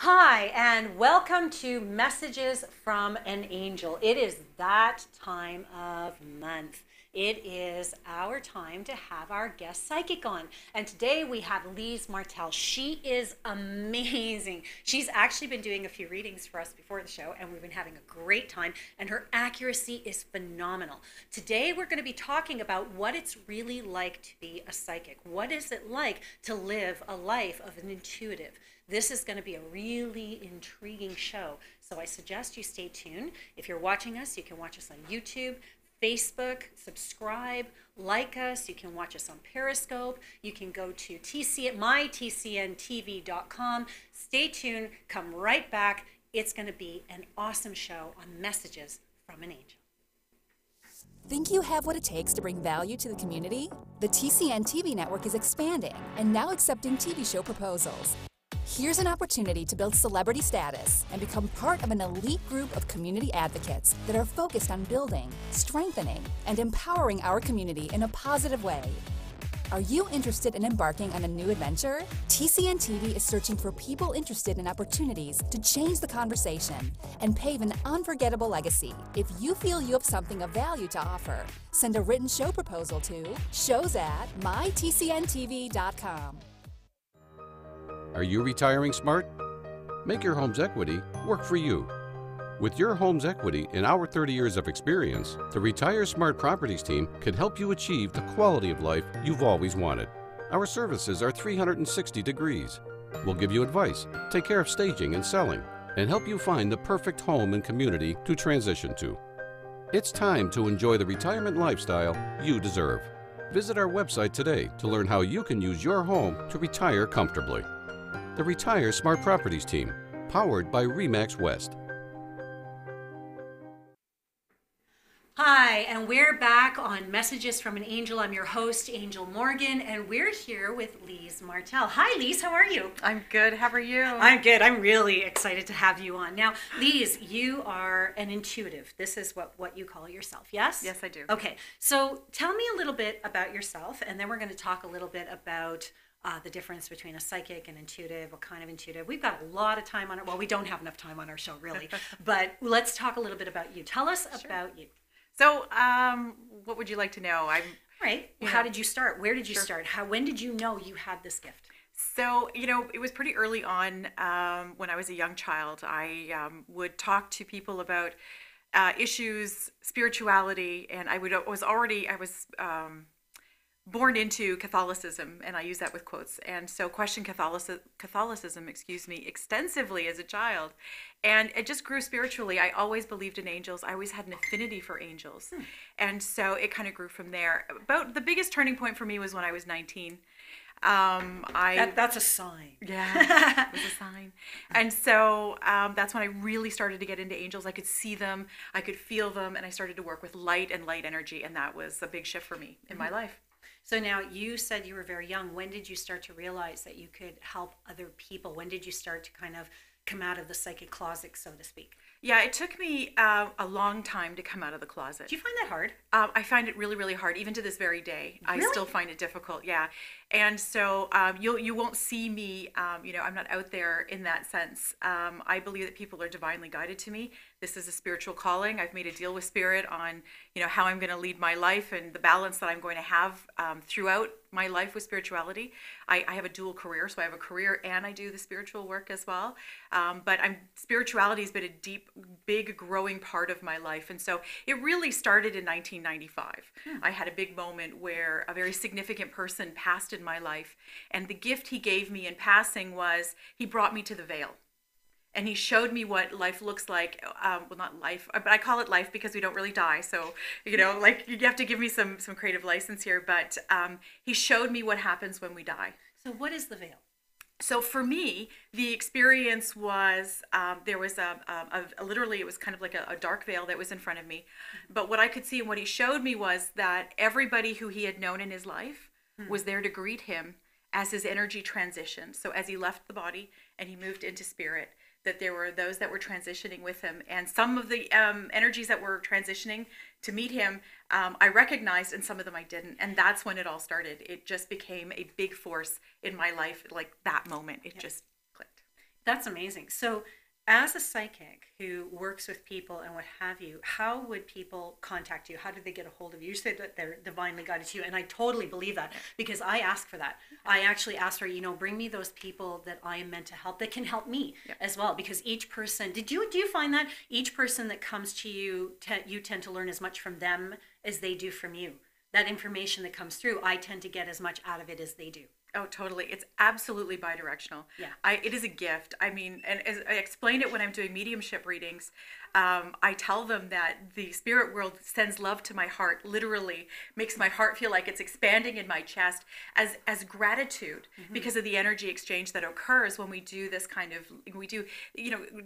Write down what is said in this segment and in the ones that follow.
Hi, and welcome to Messages from an Angel. It is that time of month. It is our time to have our guest psychic on. And today we have Liese Martel. She is amazing. She's actually been doing a few readings for us before the show, and we've been having a great time, and her accuracy is phenomenal. Today we're going to be talking about what it's really like to be a psychic. What is it like to live a life of an intuitive? This is going to be a really intriguing show, so I suggest you stay tuned. If you're watching us, you can watch us on YouTube, Facebook, subscribe, like us. You can watch us on Periscope. You can go to mytcntv.com. Stay tuned. Come right back. It's going to be an awesome show on Messages from an Angel. Think you have what it takes to bring value to the community? The TCN TV network is expanding and now accepting TV show proposals. Here's an opportunity to build celebrity status and become part of an elite group of community advocates that are focused on building, strengthening, and empowering our community in a positive way. Are you interested in embarking on a new adventure? TCN TV is searching for people interested in opportunities to change the conversation and pave an unforgettable legacy. If you feel you have something of value to offer, send a written show proposal to shows@mytcntv.com. Are you retiring smart? Make your home's equity work for you. With your home's equity and our 30 years of experience, the Retire Smart Properties team can help you achieve the quality of life you've always wanted. Our services are 360 degrees. We'll give you advice, take care of staging and selling, and help you find the perfect home and community to transition to. It's time to enjoy the retirement lifestyle you deserve. Visit our website today to learn how you can use your home to retire comfortably. The Retire Smart Properties team, powered by RE/MAX West. Hi, and we're back on Messages from an Angel. I'm your host, Angel Morgan, and we're here with Liese Martel. Hi, Liese, how are you? I'm good. How are you? I'm good. I'm really excited to have you on. Now, Liese, you are an intuitive. This is what you call yourself, yes? Yes, I do. Okay, so tell me a little bit about yourself, and then we're going to talk a little bit about the difference between a psychic and intuitive, what kind of intuitive. We've got a lot of time on it. Well, we don't have enough time on our show, really. But let's talk a little bit about you. Tell us about you. So, what would you like to know? How did you start? Where did you start? When did you know you had this gift? So, it was pretty early on when I was a young child. I would talk to people about issues, spirituality, and I was born into Catholicism, and I use that with quotes, and so questioned Catholicism, extensively as a child, and it just grew spiritually. I always believed in angels. I always had an affinity for angels, and so it kind of grew from there. About the biggest turning point for me was when I was 19. That's a sign. Yeah, it was a sign. And so that's when I really started to get into angels. I could see them, I could feel them, and I started to work with light and light energy. And that was a big shift for me in my life. So now you said you were very young. When did you start to realize that you could help other people? When did you start to kind of come out of the psychic closet, so to speak? Yeah, it took me a long time to come out of the closet. Do you find that hard? I find it really, really hard, even to this very day. Really? I still find it difficult, yeah. And so you won't see me, I'm not out there in that sense. I believe that people are divinely guided to me. This is a spiritual calling. I've made a deal with Spirit on, how I'm going to lead my life and the balance that I'm going to have throughout my life with spirituality. I have a dual career, so I have a career and I do the spiritual work as well. But spirituality has been a deep, big, growing part of my life. And so it really started in 1995. I had a big moment where a very significant person passed in my life. And the gift he gave me in passing was he brought me to the veil. And he showed me what life looks like. Well, not life, but I call it life because we don't really die. So, you have to give me some creative license here. But he showed me what happens when we die. So what is the veil? So for me, the experience was there was literally it was kind of like a dark veil that was in front of me. But what I could see and what he showed me was that everybody who he had known in his life was there to greet him as his energy transitioned. So as he left the body and he moved into spirit, that there were those that were transitioning with him. And some of the energies that were transitioning to meet him, I recognized, and some of them I didn't. And that's when it all started. It just became a big force in my life, like that moment. It just clicked. That's amazing. So as a psychic who works with people and what have you, how would people contact you? How do they get a hold of you? You said that they're divinely guided to you, and I totally believe that because I ask for that. I actually ask for, bring me those people that I am meant to help that can help me as well. Because each person, do you find that each person that comes to you, you tend to learn as much from them as they do from you? That information that comes through, I tend to get as much out of it as they do. Oh, totally. It's absolutely bidirectional. Yeah. It is a gift. I mean, and as I explain it when I'm doing mediumship readings, I tell them that the spirit world sends love to my heart, literally makes my heart feel like it's expanding in my chest as gratitude because of the energy exchange that occurs when we do this kind of,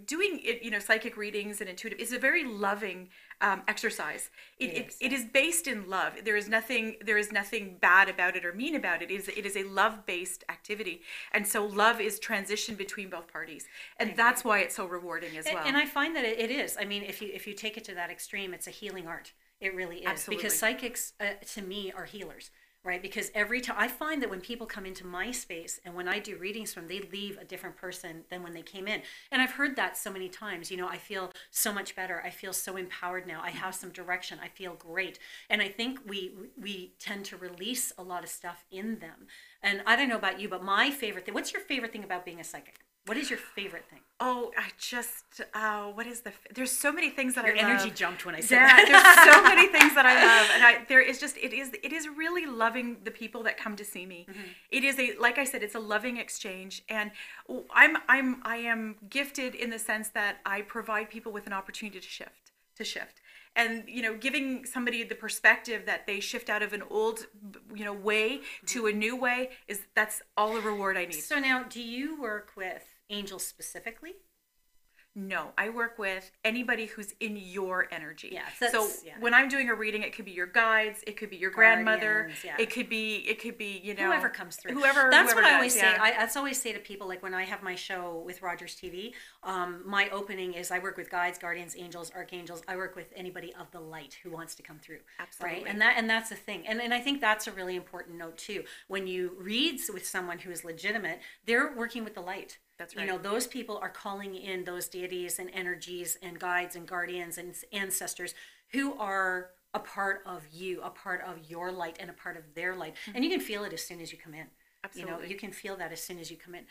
doing it, psychic readings and intuitive is a very loving exercise. It is based in love. There is nothing bad about it or mean about it. It is a love-based activity, and so love is transition between both parties, and that's why it's so rewarding as well. And I find that it is. I mean, if you take it to that extreme, it's a healing art. It really is. Absolutely. Because psychics, to me, are healers. Right? Because every time I find that when people come into my space and when I do readings from them, they leave a different person than when they came in. And I've heard that so many times. I feel so much better. I feel so empowered now. I have some direction. I feel great. And I think we tend to release a lot of stuff in them. And I don't know about you, but my favorite thing, what's your favorite thing about being a psychic? What is your favorite thing? Oh, there's so many things that I love. Your energy jumped when I said that. There's so many things that I love. And it is really loving the people that come to see me. It is like I said, it's a loving exchange. And I am gifted in the sense that I provide people with an opportunity to shift. And, giving somebody the perspective that they shift out of an old, way to a new way that's all the reward I need. So now, do you work with angels specifically? No, I work with anybody who's in your energy. Yeah, so when I'm doing a reading, it could be your guides, it could be your grandmother, it could be whoever comes through. That's what I always say. I always say to people, like when I have my show with Rogers TV, my opening is I work with guides, guardians, angels, archangels. I work with anybody of the light who wants to come through. Absolutely. Right? And that's the thing. And I think that's a really important note too. When you read with someone who is legitimate, they're working with the light. That's right. Those people are calling in those deities and energies and guides and guardians and ancestors who are a part of you, a part of your light and a part of their light. And you can feel it as soon as you come in. Absolutely. You can feel that as soon as you come in.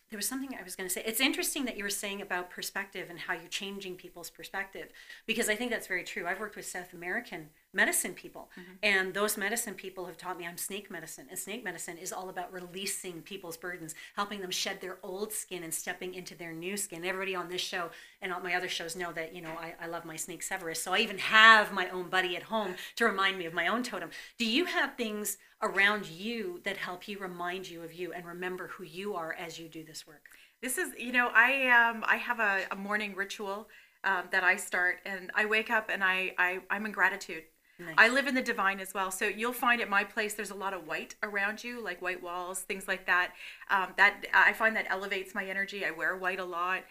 There was something I was going to say. It's interesting that you were saying about perspective and how you're changing people's perspective, because I think that's very true. I've worked with South American medicine people. And those medicine people have taught me I'm snake medicine. And snake medicine is all about releasing people's burdens, helping them shed their old skin and stepping into their new skin. Everybody on this show and on my other shows know that, you know, I love my snake Severus. So I even have my own buddy at home to remind me of my own totem. Do you have things around you that help you remind you of you and remember who you are as you do this work? This is, you know, I have a morning ritual that I start, and I wake up and I'm in gratitude. Nice. I live in the divine as well. So you'll find at my place, there's a lot of white around you, like white walls, things like that. That I find that elevates my energy. I wear white a lot.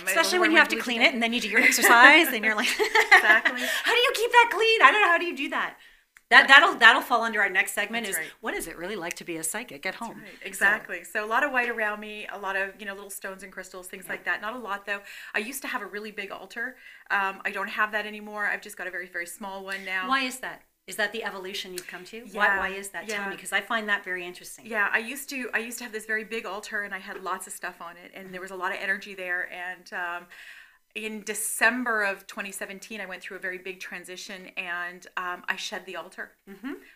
Especially when you have to clean it and then you do your exercise and you're like, exactly. How do you keep that clean? I don't know. How do you do that? That'll fall under our next segment. That's is right. What is it really like to be a psychic at home? Right. Exactly. So a lot of white around me, a lot of, you know, little stones and crystals, things like that. Not a lot though. I used to have a really big altar. I don't have that anymore. I've just got a very, very small one now. Why is that? Is that the evolution you've come to? Yeah. Why is that? Tell me, because I find that very interesting. Yeah, I used to have this very big altar, and I had lots of stuff on it, and there was a lot of energy there. And in December of 2017, I went through a very big transition, and I shed the altar.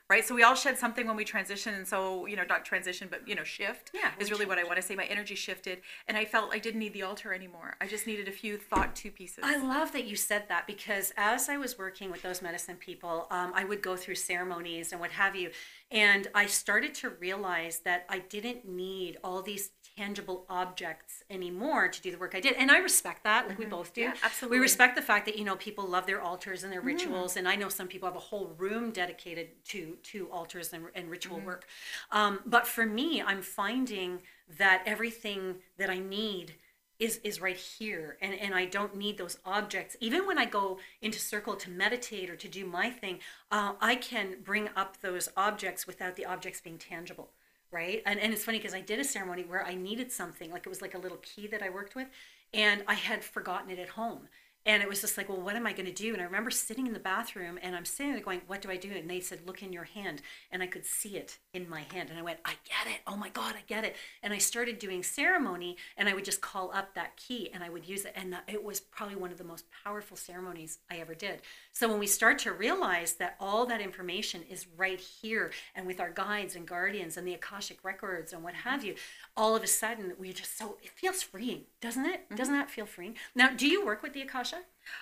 Right, so we all shed something when we transition, and so, you know, not transition, but, you know, shift is really what I want to say. My energy shifted, and I felt I didn't need the altar anymore. I just needed a few thought to pieces. I love that you said that, because as I was working with those medicine people, I would go through ceremonies and what have you, and I started to realize that I didn't need all these tangible objects anymore to do the work I did. And I respect that, like we both do. Yeah, absolutely. We respect the fact that, you know, people love their altars and their rituals. And I know some people have a whole room dedicated to altars and ritual work. But for me, I'm finding that everything that I need is right here. And I don't need those objects. Even when I go into circle to meditate or to do my thing, I can bring up those objects without the objects being tangible. Right. And it's funny because I did a ceremony where I needed something, like it was like a little key that I worked with, and I had forgotten it at home. And it was just like, well, what am I going to do? And I remember sitting in the bathroom, and I'm sitting there going, what do I do? And they said, look in your hand. And I could see it in my hand. And I went, I get it. Oh my God, I get it. And I started doing ceremony, and I would just call up that key and I would use it. And it was probably one of the most powerful ceremonies I ever did. So when we start to realize that all that information is right here, and with our guides and guardians and the Akashic records and what have you, all of a sudden we just it feels freeing, doesn't it? Doesn't that feel freeing? Now, do you work with the Akasha?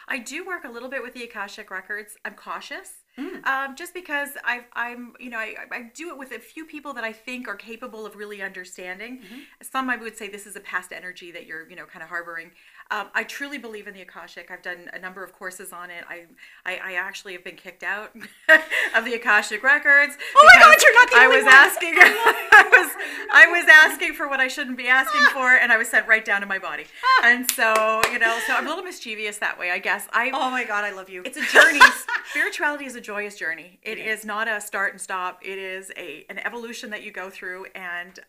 I do work a little bit with the Akashic records. I'm cautious, just because I'm you know, I do it with a few people that I think are capable of really understanding. Some I would say this is a past energy that you're, you know, kind of harboring. I truly believe in the Akashic. I've done a number of courses on it. I actually have been kicked out of the Akashic records. Oh my God, you're not the only one. I was asking for what I shouldn't be asking for, and I was sent right down to my body. And so, you know, so I'm a little mischievous that way, I guess. Oh my God, I love you. It's a journey. Spirituality is a joyous journey. It is not a start and stop. It is an evolution that you go through, and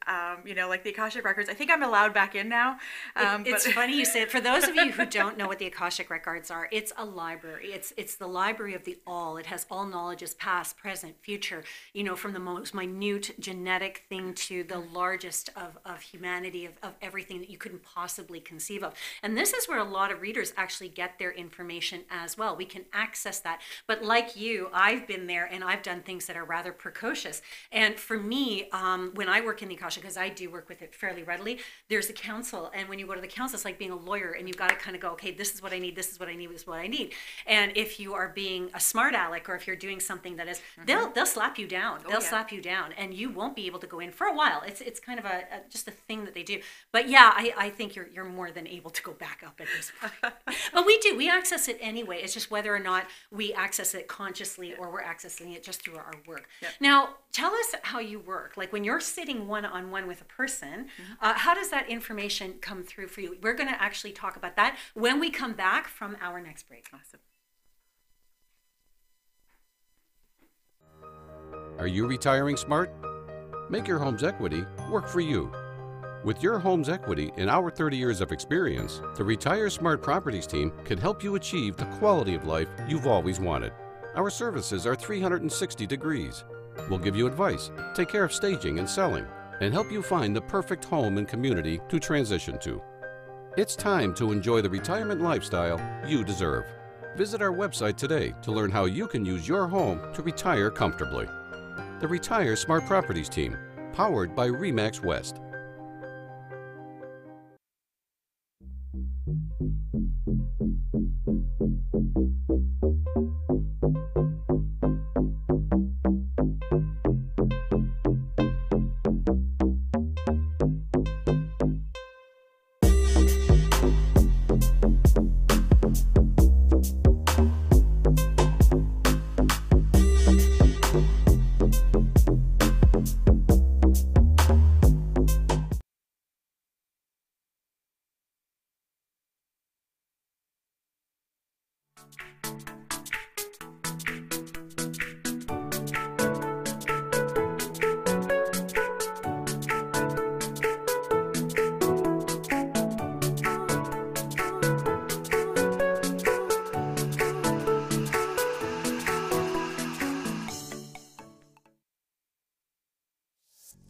you know, like the Akashic records. I think I'm allowed back in now. It's funny you say it. For those of you who don't know what the Akashic records are, it's a library. It's the library of the all. It has all knowledges, past, present, future. You know, from the most minute genetic thing to the largest of humanity, of everything that you couldn't possibly conceive of. And this is where a lot of readers actually get their information as well. We can access that. But like you, I've been there and I've done things that are rather precocious. And for me, when I work in the Akasha, because I do work with it fairly readily, there's a council. And when you go to the council, it's like being a lawyer, and you've got to kind of go, okay, this is what I need, this is what I need, this is what I need. And if you are being a smart aleck, or if you're doing something that is, they'll slap you down. They'll slap you down, and you won't be able to go in for a while. It's kind of just a thing that they do. But yeah, I think you're more than able to go back up at this point. But we access it anyway. It's just whether or not we access it consciously or we're accessing it just through our work. Yep. Now, tell us how you work. Like when you're sitting one-on-one with a person, how does that information come through for you? We're going to actually talk about that when we come back from our next break. Awesome. Are you retiring smart? Make your home's equity work for you. With your home's equity in our 30 years of experience, the Retire Smart Properties team can help you achieve the quality of life you've always wanted. Our services are 360 degrees. We'll give you advice, take care of staging and selling, and help you find the perfect home and community to transition to. It's time to enjoy the retirement lifestyle you deserve. Visit our website today to learn how you can use your home to retire comfortably. The Retire Smart Properties team, powered by RE/MAX West.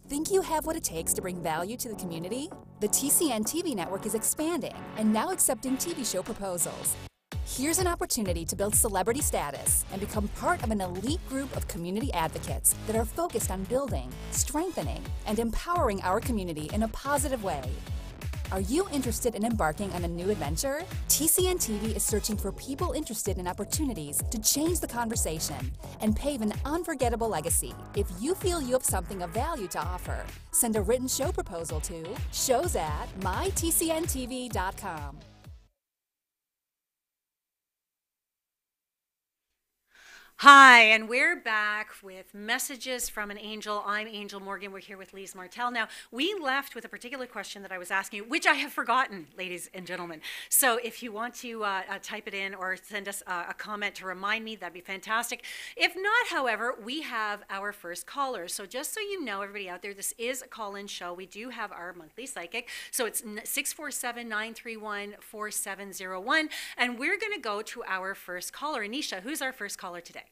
Think you have what it takes to bring value to the community? The TCN TV network is expanding and now accepting TV show proposals. Here's an opportunity to build celebrity status and become part of an elite group of community advocates that are focused on building, strengthening, and empowering our community in a positive way. Are you interested in embarking on a new adventure? TCN TV is searching for people interested in opportunities to change the conversation and pave an unforgettable legacy. If you feel you have something of value to offer, send a written show proposal to shows@mytcntv.com. Hi, and we're back with Messages from an Angel. I'm Angel Morgan. We're here with Liese Martel. Now, we left with a particular question that I was asking you, which I have forgotten, ladies and gentlemen. So if you want to type it in or send us a comment to remind me, that'd be fantastic. If not, however, we have our first caller. So just so you know, everybody out there, this is a call-in show. We do have our monthly psychic. So it's 647-931-4701. And we're going to go to our first caller. Anisha, who's our first caller today?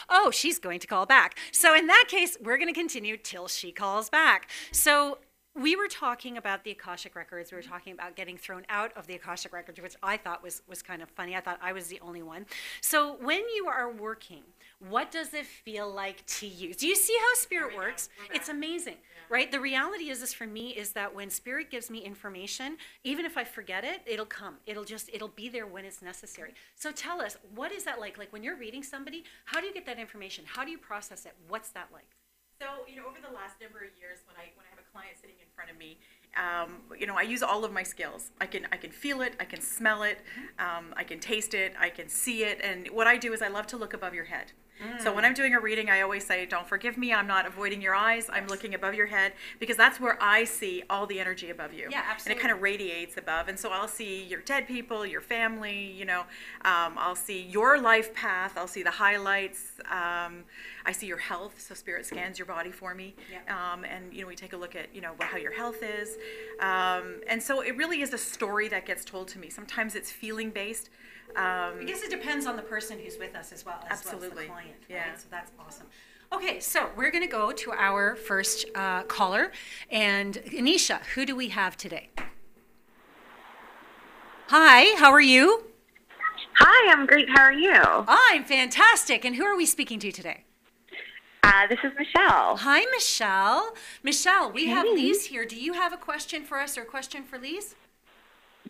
Oh, she's going to call back. So in that case, we're going to continue till she calls back. So we were talking about the Akashic Records. We were talking about getting thrown out of the Akashic Records, which I thought was kind of funny. I thought I was the only one. So when you are working, what does it feel like to you? Do you see how Spirit works? It's amazing, right? The reality is for me is that when Spirit gives me information, even if I forget it, it'll come. It'll be there when it's necessary. So tell us, what is that like? Like when you're reading somebody, how do you get that information? How do you process it? What's that like? So, over the last number of years, when I have a client sitting in front of me, I use all of my skills. I can feel it, I can smell it, I can taste it, I can see it, and what I do is I love to look above your head. So when I'm doing a reading, I always say, don't forgive me, I'm not avoiding your eyes, I'm looking above your head, because that's where I see all the energy above you. Yeah, absolutely. And it kind of radiates above, and so I'll see your dead people, your family, I'll see your life path, I'll see the highlights, I see your health, so Spirit scans your body for me, and we take a look at how your health is, and so it really is a story that gets told to me. Sometimes it's feeling based. I guess it depends on the person who's with us as well as Absolutely. Well as the client. Right? Yeah. So that's awesome. Okay, so we're going to go to our first caller. And Anisha, who do we have today? Hi, how are you? Hi, I'm great. How are you? I'm fantastic. And who are we speaking to today? This is Michelle. Hi, Michelle. Michelle, we have Hey. Liese here. Do you have a question for us or a question for Liese?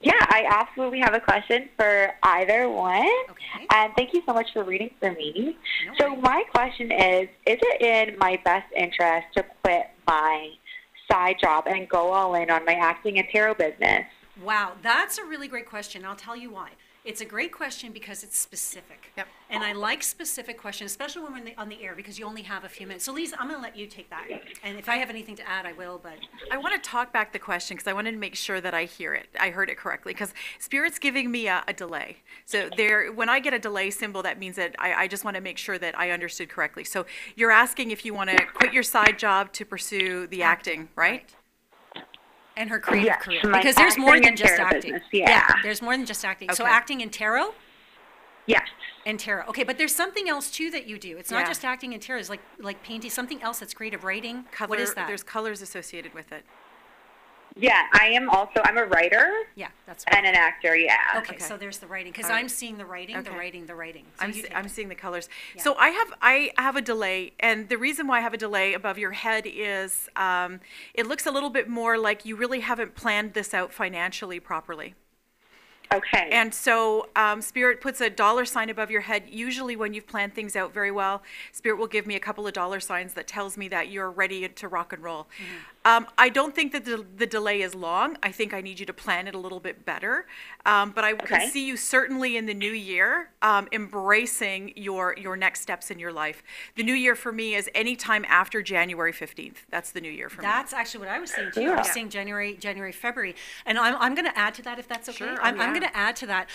Yeah, I absolutely have a question for either one. Okay. And thank you so much for reading for me. No So worries. my question is it in my best interest to quit my side job and go all in on my acting and tarot business? Wow, that's a really great question. I'll tell you why. It's a great question because it's specific. Yep. And I like specific questions, especially when we're on the air, because you only have a few minutes. So, Liese, I'm going to let you take that. And if I have anything to add, I will. But I want to talk back the question because I wanted to make sure that I heard it correctly, because Spirit's giving me a delay. So when I get a delay symbol, that means that I just want to make sure that I understood correctly. So you're asking if you want to quit your side job to pursue the acting, right? and her creative Yes, career, my because there's more acting than and just tarot acting. business, yeah. There's more than just acting. So Okay. acting and tarot. Yes. And tarot. Okay, but there's something else too that you do. It's not Yeah. just acting and tarot. It's like painting. Something else that's creative writing. Color, What is that? There's colors associated with it. Yeah, I'm a writer Yeah, that's right. and an actor, yeah. Okay, so there's the writing, because I'm seeing the writing, the writing, the writing. So I'm seeing the colors. So I have a delay, and the reason why I have a delay above your head is it looks a little bit more like you really haven't planned this out financially properly. Okay. And so Spirit puts a dollar sign above your head. Usually when you've planned things out very well, Spirit will give me a couple of dollar signs that tells me that you're ready to rock and roll. I don't think that the delay is long. I think I need you to plan it a little bit better. But I can see you certainly in the new year embracing your next steps in your life. The new year for me is any time after January 15th. That's the new year for me. That's actually what I was saying too. I was saying January, February. And I'm going to add to that if that's okay. Sure. I'm going to add to that.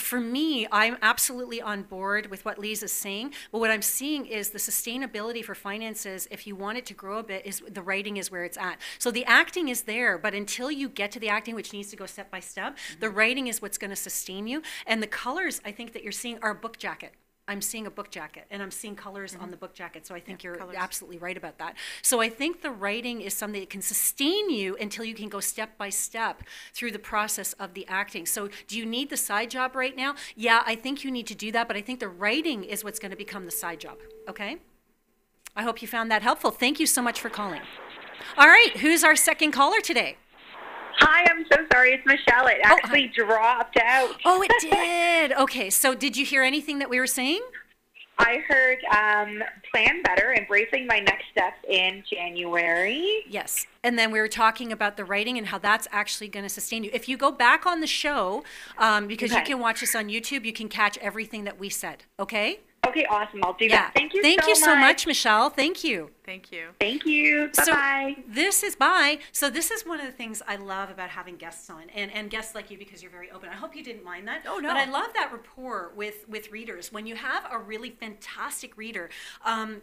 For me, I'm absolutely on board with what Liese is saying. But what I'm seeing is the sustainability for finances, if you want it to grow a bit, is the writing is where it's at. So the acting is there, but until you get to the acting, which needs to go step by step, the writing is what's going to sustain you. And the colors I think that you're seeing are a book jacket. I'm seeing a book jacket, and I'm seeing colors on the book jacket. So I think you're absolutely right about that. So I think the writing is something that can sustain you until you can go step by step through the process of the acting. So do you need the side job right now? Yeah, I think you need to do that, but I think the writing is what's going to become the side job, okay? I hope you found that helpful. Thank you so much for calling. All right, who's our second caller today? Hi, I'm so sorry. It's Michelle. It actually dropped out. Oh, it did. Okay, so did you hear anything that we were saying? I heard plan better, embracing my next steps in January. Yes, and then we were talking about the writing and how that's actually going to sustain you. If you go back on the show, because you can watch this on YouTube, you can catch everything that we said, okay? Okay, awesome. I'll do that. Thank you so much, Michelle. Thank you. Thank you. Thank you. Bye-bye. So this is bye. So this is one of the things I love about having guests on, and guests like you, because you're very open. I hope you didn't mind that. Oh, no. But I love that rapport with readers. When you have a really fantastic reader,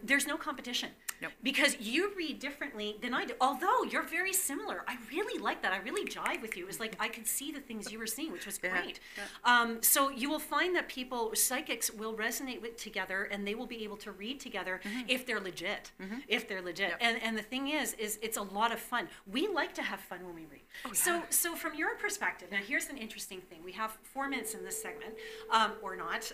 there's no competition. Nope. Because you read differently than I do. Although you're very similar. I really like that. I really jive with you. It was like I could see the things you were seeing, which was great. Yeah. So you will find that psychics will resonate with together, and they will be able to read together if they're legit. If they're legit. Yep. And the thing is it's a lot of fun. We like to have fun when we read. Oh, yeah. So from your perspective, now here's an interesting thing. We have 4 minutes in this segment, or not.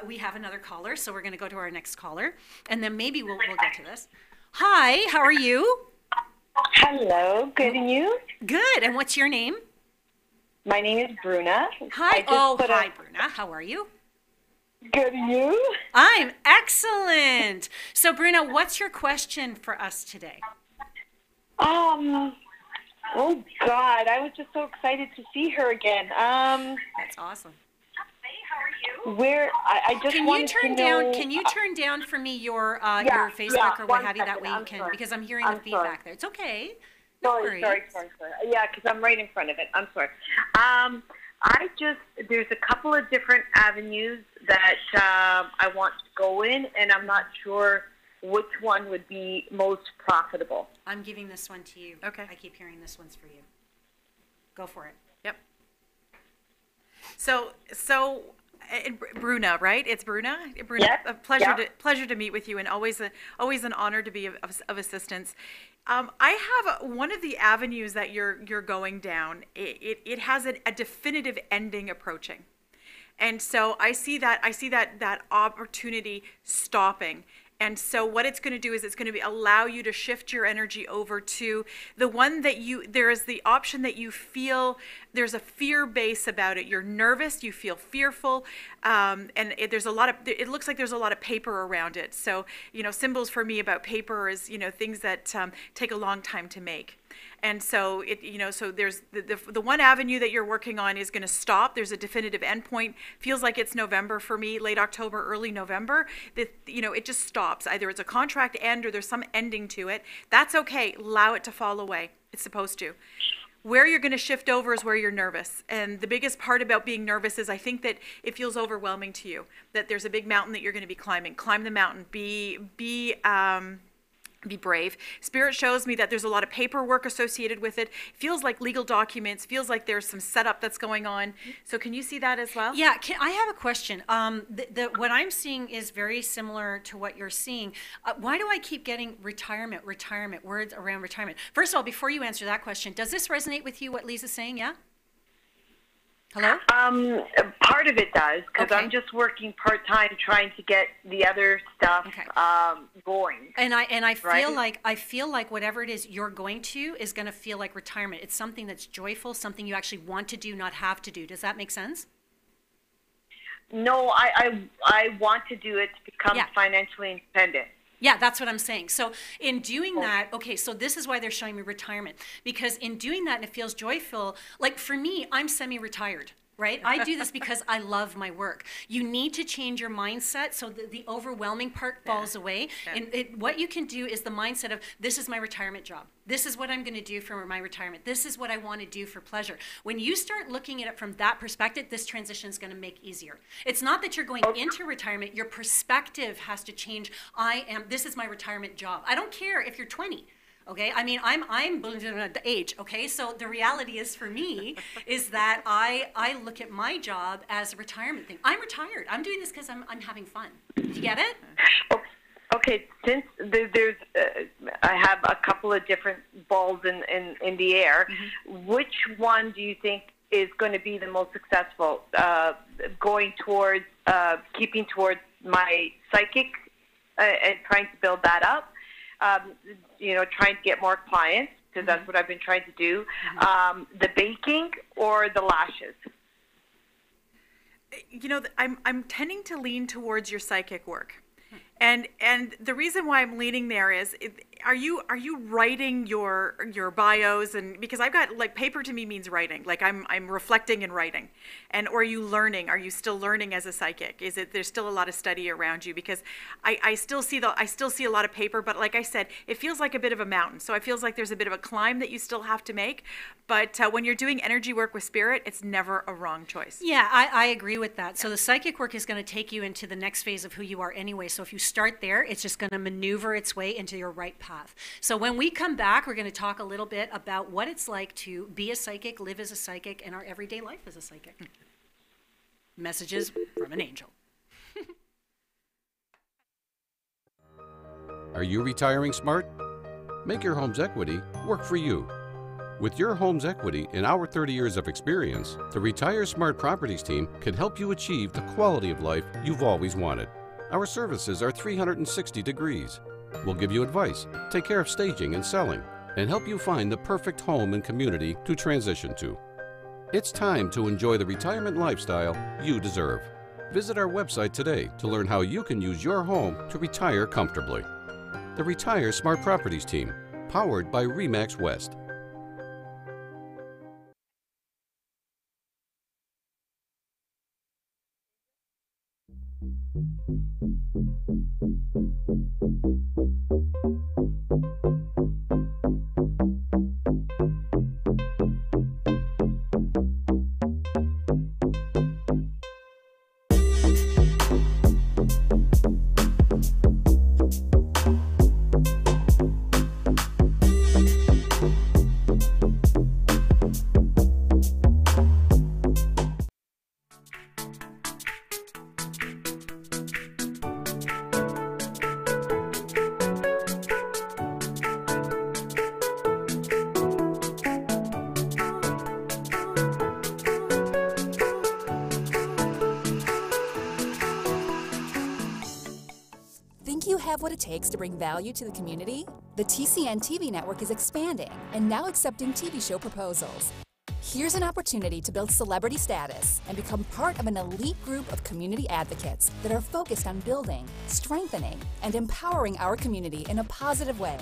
We have another caller, so we're going to go to our next caller, and then maybe we'll get to this. Hi, how are you? Hello, good, and you? Good, and what's your name? My name is Bruna. Hi, hi Bruna, how are you? Good, and you? I'm excellent. So Bruna, what's your question for us today? Oh God, I was just so excited to see her again. That's awesome. Where I just wanted to know. Can you turn down for me your Facebook or what have you? That way you can, because I'm hearing the feedback there. It's okay. Sorry. Yeah, because I'm right in front of it. I'm sorry. There's a couple of different avenues that I want to go in, and I'm not sure which one would be most profitable. I'm giving this one to you. Okay. I keep hearing this one's for you. Go for it. Yep. So Bruna, right? It's Bruna. Bruna, yep. A pleasure to meet with you, and always an honor to be of assistance. I have one of the avenues that you're going down. It has a definitive ending approaching, and so I see that opportunity stopping. And so what it's going to do is it's going to allow you to shift your energy over to the one that there is the option that you feel there's a fear base about it. You're nervous, you feel fearful, and it looks like there's a lot of paper around it. So, symbols for me about paper is, things that take a long time to make. And so so there's the one avenue that you're working on is going to stop. There's a definitive endpoint. Feels like it's November for me, late October, early November. It just stops. Either it's a contract end or there's some ending to it. That's okay. Allow it to fall away. It's supposed to. Where you're going to shift over is where you're nervous. And the biggest part about being nervous is I think that it feels overwhelming to you, that there's a big mountain that you're going to be climbing. Climb the mountain. be brave. Spirit shows me that there's a lot of paperwork associated with it. Feels like legal documents, feels like there's some setup that's going on. So can you see that as well? Yeah, I have a question. What I'm seeing is very similar to what you're seeing. Why do I keep getting retirement, words around retirement? First of all, before you answer that question, does this resonate with you, what Liese's saying, yeah? Hello? Part of it does, because Okay. I'm just working part-time trying to get the other stuff going. And I feel Right. like whatever it is you're going to is going to feel like retirement. It's something that's joyful, something you actually want to do, not have to do. Does that make sense? No, I want to do it to become Yeah. financially independent. Yeah, that's what I'm saying. So in doing that, okay, so this is why they're showing me retirement. Because in doing that, and it feels joyful, like for me, I'm semi-retired. Right? I do this because I love my work. You need to change your mindset so that the overwhelming part falls away. Yeah. And what you can do is the mindset of, this is my retirement job. This is what I'm going to do for my retirement. This is what I want to do for pleasure. When you start looking at it from that perspective, this transition is going to make easier. It's not that you're going into retirement. Your perspective has to change. This is my retirement job. I don't care if you're 20. Okay, I mean, I'm the age. Okay, so the reality is for me is that I look at my job as a retirement thing. I'm retired. I'm doing this because I'm having fun. Do you get it? Okay, since there's, I have a couple of different balls in the air. Mm-hmm. Which one do you think is going to be the most successful? Going towards keeping towards my psychic and trying to build that up. Trying to get more clients, because that's what I've been trying to do. The baking or the lashes? I'm tending to lean towards your psychic work. And the reason why I'm leaning there is, are you writing your bios? And because I've got, like, paper to me means writing. Like I'm reflecting and writing. Or are you learning? Are you still learning as a psychic? There's still a lot of study around you? Because I still see a lot of paper, but like I said, it feels like a bit of a mountain. So it feels like there's a bit of a climb that you still have to make. But when you're doing energy work with spirit, it's never a wrong choice. Yeah, I agree with that. So the psychic work is going to take you into the next phase of who you are anyway. So if you start there, it's just going to maneuver its way into your right path. So when we come back, we're going to talk a little bit about what it's like to be a psychic, live as a psychic, and our everyday life as a psychic. Messages from an angel. Are you retiring smart? Make your home's equity work for you. With your home's equity and our 30 years of experience, the Retire Smart Properties team can help you achieve the quality of life you've always wanted. Our services are 360 degrees. We'll give you advice, take care of staging and selling, and help you find the perfect home and community to transition to. It's time to enjoy the retirement lifestyle you deserve. Visit our website today to learn how you can use your home to retire comfortably. The Retire Smart Properties team, powered by RE/MAX West. Think you have what it takes to bring value to the community? The TCN TV network is expanding and now accepting TV show proposals. Here's an opportunity to build celebrity status and become part of an elite group of community advocates that are focused on building, strengthening, and empowering our community in a positive way.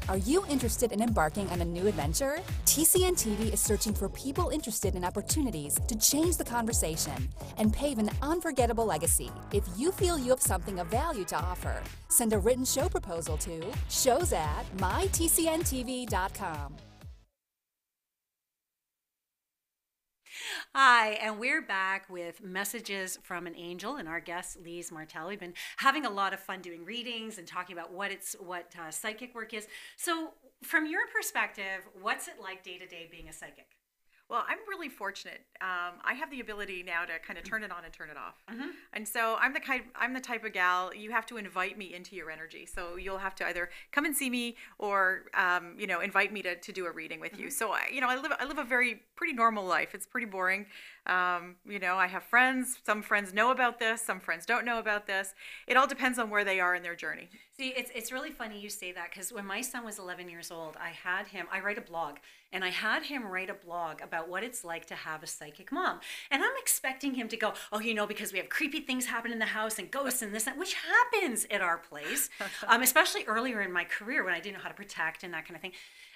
Are you interested in embarking on a new adventure? TCN TV is searching for people interested in opportunities to change the conversation and pave an unforgettable legacy. If you feel you have something of value to offer, send a written show proposal to shows@mytcntv.com. Hi, and we're back with messages from an angel and our guest, Liese Martel. We've been having a lot of fun doing readings and talking about what psychic work is. So, from your perspective, what's it like day to day being a psychic? Well, I'm really fortunate. I have the ability now to kind of turn it on and turn it off. And so I'm the type of gal, you have to invite me into your energy. So you'll have to either come and see me or, invite me to do a reading with you. So, I live a pretty normal life. It's pretty boring. I have friends. Some friends know about this. Some friends don't know about this. It all depends on where they are in their journey. See, it's really funny you say that, because when my son was 11 years old, I write a blog, and I had him write a blog about what it's like to have a psychic mom. And I'm expecting him to go, because we have creepy things happen in the house and ghosts and this, which happens at our place, especially earlier in my career when I didn't know how to protect and that kind of thing.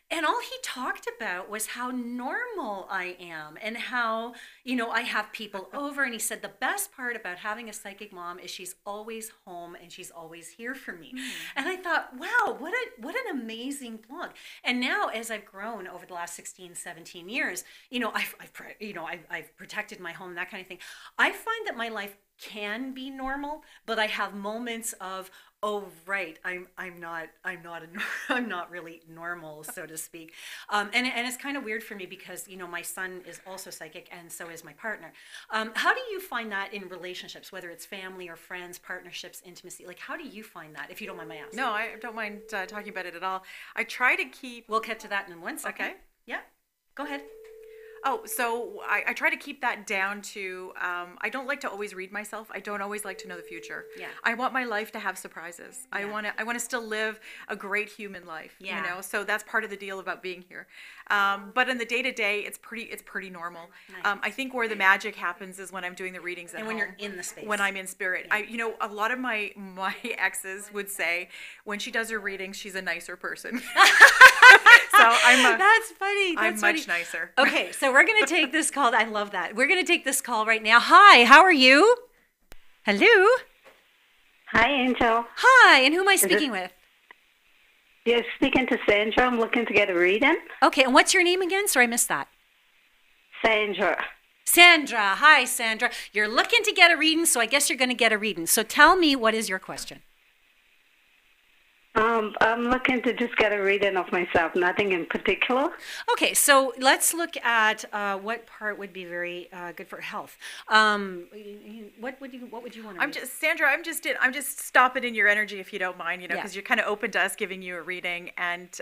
And all he talked about was how normal I am and how, I have people over. And he said the best part about having a psychic mom is she's always home and she's always here for me. And I thought, wow, what an amazing blog. And now, as I've grown over the last 16, 17 years, I've protected my home, that kind of thing. I find that my life can be normal, but I have moments of, oh right, I'm not really normal, so to speak, and it's kind of weird for me because my son is also psychic and so is my partner. How do you find that in relationships, whether it's family or friends, partnerships, intimacy? Like, how do you find that, if you don't mind my asking? No, I don't mind talking about it at all. I try to keep. We'll get to that in 1 second. Okay. Yeah. Go ahead. Oh, so I try to keep that down to, I don't like to always read myself. I don't always like to know the future. Yeah. I want my life to have surprises. Yeah. I want to still live a great human life. Yeah. So that's part of the deal about being here. But in the day to day, it's pretty normal. Nice. I think where the magic happens is when I'm doing the readings at And when home. you're in the space. When I'm in spirit. Yeah. A lot of my exes would say when she does her readings, she's a nicer person. So That's funny. I'm much nicer. Okay, so we're going to take this call. I love that. We're going to take this call right now. Hi, how are you? Hello? Hi, Angel. Hi, and who am I speaking with? You're speaking to Sandra. I'm looking to get a reading. Okay, and what's your name again? Sorry, I missed that. Sandra. Sandra. Hi, Sandra. You're looking to get a reading, so I guess you're going to get a reading. So tell me, what is your question? I'm looking to just get a reading of myself, nothing in particular. Okay, so let's look at what part would be very good for health. What would you want to read? Sandra, I'm just stopping in your energy if you don't mind, because Yeah. you're kind of open to us giving you a reading, and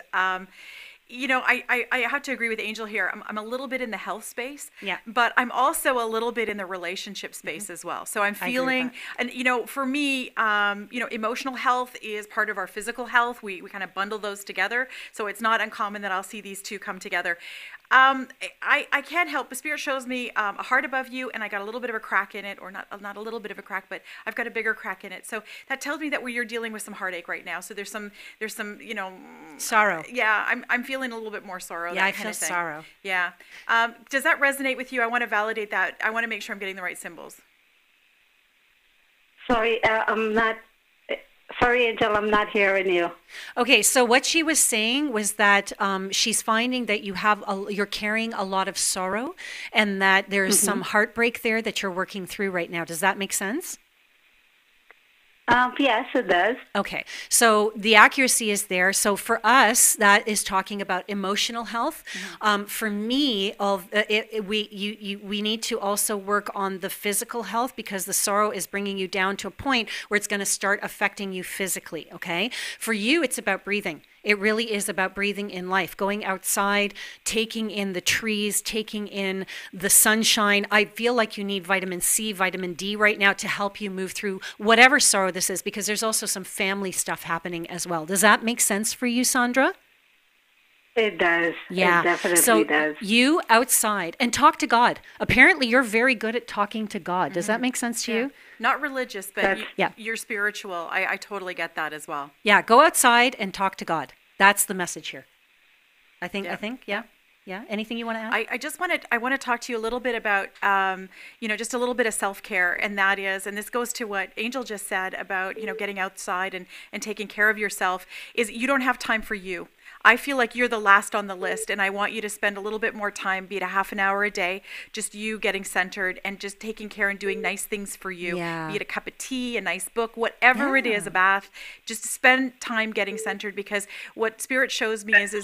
I have to agree with Angel here. I'm a little bit in the health space, Yeah. but I'm also a little bit in the relationship space as well. So I'm feeling, and for me, emotional health is part of our physical health. We kind of bundle those together. So it's not uncommon that I'll see these two come together. I can't help, but Spirit shows me a heart above you, and I got a little bit of a crack in it, or not a little bit of a crack, but I've got a bigger crack in it. So that tells me that you're dealing with some heartache right now. So there's some Sorrow. Yeah, I'm feeling a little bit more sorrow. Yeah, that I kind feel of thing. sorrow. Yeah. Does that resonate with you? I want to validate that. I want to make sure I'm getting the right symbols. Sorry, I'm not. Sorry, Angel, I'm not hearing you. Okay, so what she was saying was that she's finding that you're carrying a lot of sorrow, and that there's some heartbreak there that you're working through right now. Does that make sense? Yes, it does. Okay, so the accuracy is there. So for us, that is talking about emotional health. For me, we need to also work on the physical health, because the sorrow is bringing you down to a point where it's going to start affecting you physically. Okay, for you, it's about breathing. It really is about breathing in life, going outside, taking in the trees, taking in the sunshine. I feel like you need vitamin C, vitamin D right now to help you move through whatever sorrow this is, because there's also some family stuff happening as well. Does that make sense for you, Sandra? It does. Yeah. It definitely so does. You outside and talk to God. Apparently, you're very good at talking to God. Does that make sense to you? Not religious, but Yeah. you're spiritual. I totally get that as well. Yeah, go outside and talk to God. That's the message here. I think. Yeah. Anything you want to add? I want to talk to you a little bit about, just a little bit of self-care, and that is, and this goes to what Angel just said about, getting outside and taking care of yourself, is you don't have time for you. I feel like you're the last on the list, and I want you to spend a little bit more time, be it a half an hour a day, just you getting centered and just taking care and doing nice things for you. Yeah. Be it a cup of tea, a nice book, whatever it is, a bath, just to spend time getting centered, because what Spirit shows me is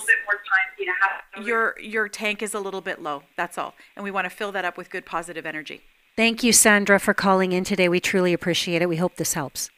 your tank is a little bit low. That's all. And we want to fill that up with good positive energy. Thank you, Sandra, for calling in today. We truly appreciate it. We hope this helps.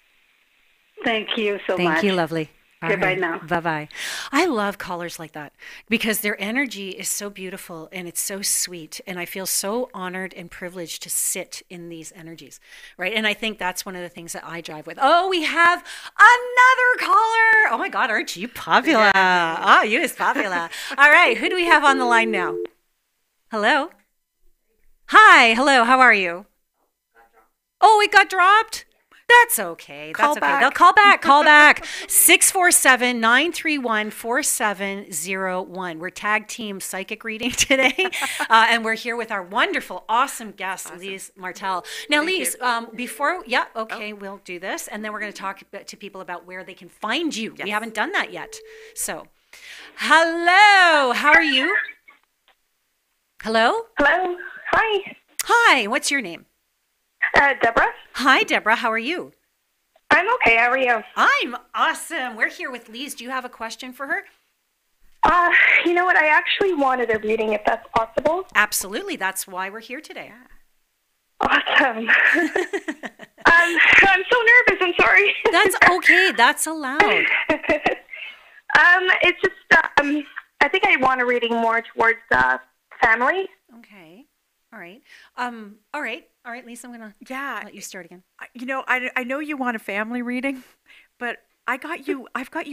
Thank you so much. Thank you, lovely. Okay, bye now. Bye-bye. I love callers like that because their energy is so beautiful and it's so sweet. And I feel so honored and privileged to sit in these energies, right? And I think that's one of the things that I drive with. Oh, we have another caller. Oh my God, aren't you popular? Oh, you is popular. All right, who do we have on the line now? Hello? Hi, hello, how are you? Oh, it got dropped? That's okay. That's okay. They'll call back. Call back. 647-931-4701. We're tag team psychic reading today. And we're here with our wonderful, awesome guest, Liese Martel. Now, Liese, we'll do this. And then we're going to talk to people about where they can find you. Yes. We haven't done that yet. So, hello. How are you? Hello? Hello. Hi. Hi. What's your name? Deborah. Hi, Deborah. How are you? I'm okay. How are you? I'm awesome. We're here with Liese. Do you have a question for her? You know what? I actually wanted a reading, if that's possible. Absolutely. That's why we're here today. Awesome. I'm so nervous. I'm sorry. That's okay. That's allowed. It's just, I think I want a reading more towards family. Okay. All right. All right, Liese, I'm gonna let you start again. I know you want a family reading, but I've got you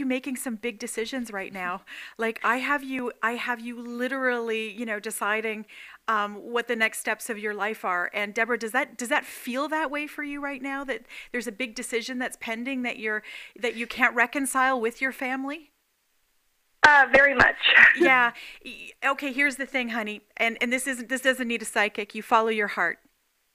making some big decisions right now. Like I have you literally, deciding what the next steps of your life are. And Deborah, does that feel that way for you right now, that there's a big decision that's pending that you can't reconcile with your family? Very much. Yeah. Okay, here's the thing, honey. And this doesn't need a psychic. You follow your heart.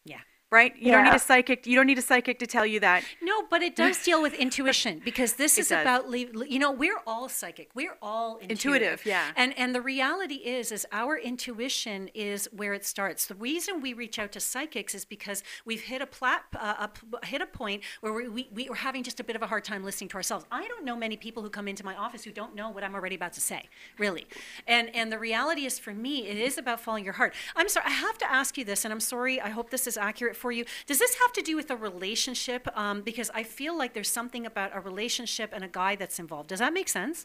Yeah. Right? You don't need a psychic. You don't need a psychic to tell you that. No, but it does deal with intuition, because this is about, we're all psychic. We're all intuitive. Yeah. And the reality is our intuition is where it starts. The reason we reach out to psychics is because we've hit a point where we are having just a bit of a hard time listening to ourselves. I don't know many people who come into my office who don't know what I'm already about to say, really. And the reality is, for me, it is about following your heart. I'm sorry, I have to ask you this, and I'm sorry, I hope this is accurate for you. Does this have to do with a relationship? Because I feel like there's something about a relationship and a guy that's involved. Does that make sense?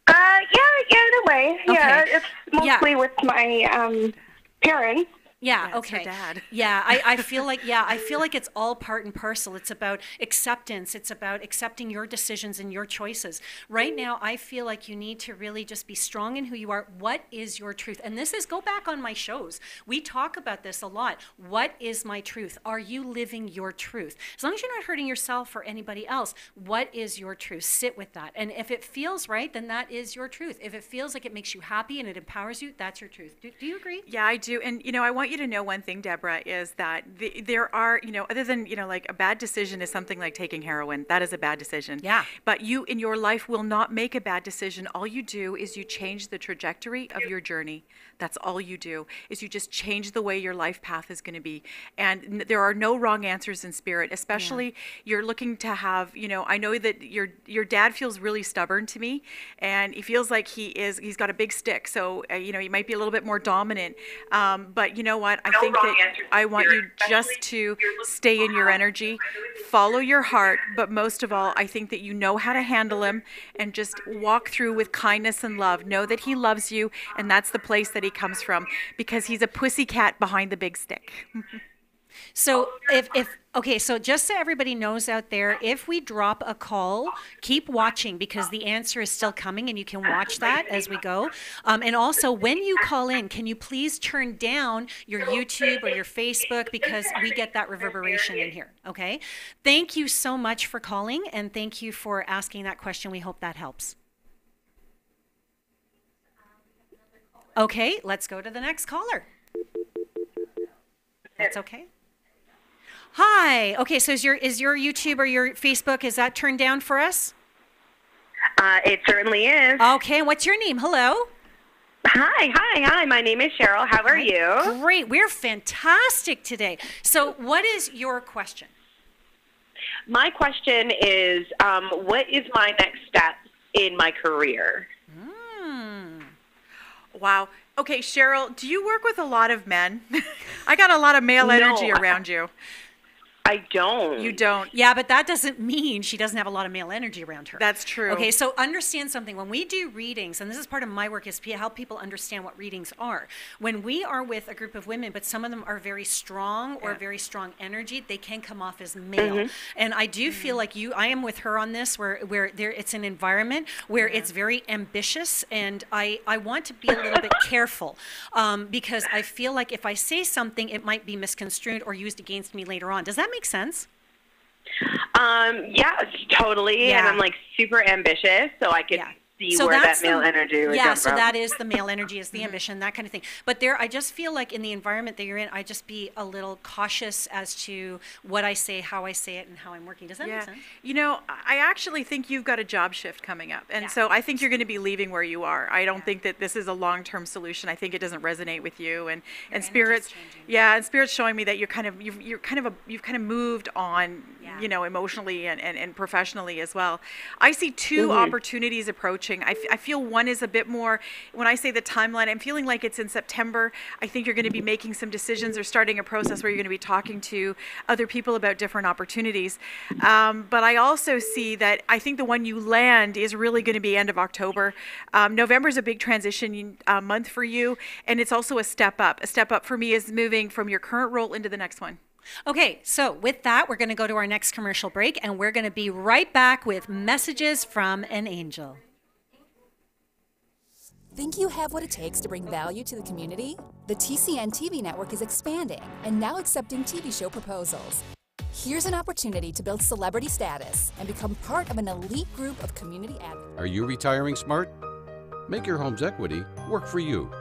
Yeah, in a way. Okay. Yeah, it's mostly with my parents. Yeah, it's okay. her dad. Yeah, I feel like it's all part and parcel. It's about acceptance. It's about accepting your decisions and your choices. Right now, I feel like you need to really just be strong in who you are. What is your truth? And go back on my shows. We talk about this a lot. What is my truth? Are you living your truth? As long as you're not hurting yourself or anybody else, what is your truth? Sit with that. And if it feels right, then that is your truth. If it feels like it makes you happy and it empowers you, that's your truth. Do you agree? Yeah, I do. And, I want you to know one thing, Deborah, is that there are, other than, like a bad decision is something like taking heroin. That is a bad decision. Yeah. But you in your life will not make a bad decision. All you do is you change the trajectory of your journey. That's all you do, is you just change the way your life path is going to be. And there are no wrong answers in Spirit, especially you're looking to have, I know that your dad feels really stubborn to me, and he feels like he's got a big stick. So, he might be a little bit more dominant. But you know what? I think that I want you just to stay in your energy, follow your heart, but most of all, I think that you know how to handle him, and just walk through with kindness and love. Know that he loves you, and that's the place that he comes from, because he's a pussycat behind the big stick. So so just so everybody knows out there, if we drop a call, keep watching, because the answer is still coming, and you can watch that as we go. And also, when you call in, can you please turn down your YouTube or your Facebook, because we get that reverberation in here, okay? Thank you so much for calling, and thank you for asking that question. We hope that helps. Okay, let's go to the next caller. That's okay. Hi. Okay, so is your YouTube or your Facebook, is that turned down for us? It certainly is. Okay, and what's your name? Hello. Hi. My name is Cheryl. How are you? Great. We're fantastic today. So what is your question? My question is, what is my next step in my career? Wow. Okay, Cheryl, do you work with a lot of men? I got a lot of male energy around you. I don't. You don't? Yeah, but that doesn't mean she doesn't have a lot of male energy around her. That's true. Okay, so understand something. When we do readings, and this is part of my work, is to help people understand what readings are. When we are with a group of women, but some of them are very strong or very strong energy, they can come off as male. And I do feel like I am with her on this, where it's an environment where it's very ambitious, and I want to be a little bit careful because I feel like if I say something, it might be misconstrued or used against me later on. Does that make sense? Yeah, totally. Yeah. And I'm like super ambitious, so I could see where that male energy would come from. That is the male energy, is the ambition, that kind of thing. But I just feel like in the environment that you're in, I just be a little cautious as to what I say, how I say it, and how I'm working. Does that make sense? You know, I actually think you've got a job shift coming up. And so I think you're going to be leaving where you are. I don't think that this is a long-term solution. I think it doesn't resonate with you. And Spirit's showing me that you've kind of moved on, you know, emotionally and professionally as well. I see two opportunities approaching. I feel one is a bit more, when I say the timeline, I'm feeling like it's in September. I think you're going to be making some decisions or starting a process where you're going to be talking to other people about different opportunities. But I also see that I think the one you land is really going to be end of October. November is a big transition month for you, and it's also a step up. A step up for me is moving from your current role into the next one. Okay, so with that, we're going to go to our next commercial break, and we're going to be right back with messages from an angel. Think you have what it takes to bring value to the community? The TCN TV network is expanding and now accepting TV show proposals. Here's an opportunity to build celebrity status and become part of an elite group of community advocates. Are you retiring smart? Make your home's equity work for you.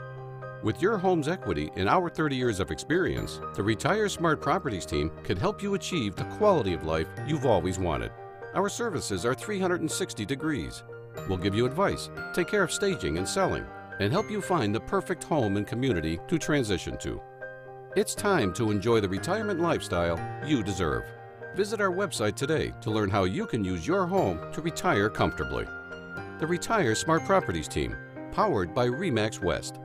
With your home's equity in our 30 years of experience, the Retire Smart Properties team can help you achieve the quality of life you've always wanted. Our services are 360 degrees. We'll give you advice, take care of staging and selling, and help you find the perfect home and community to transition to. It's time to enjoy the retirement lifestyle you deserve. Visit our website today to learn how you can use your home to retire comfortably. The Retire Smart Properties team, powered by RE/MAX West.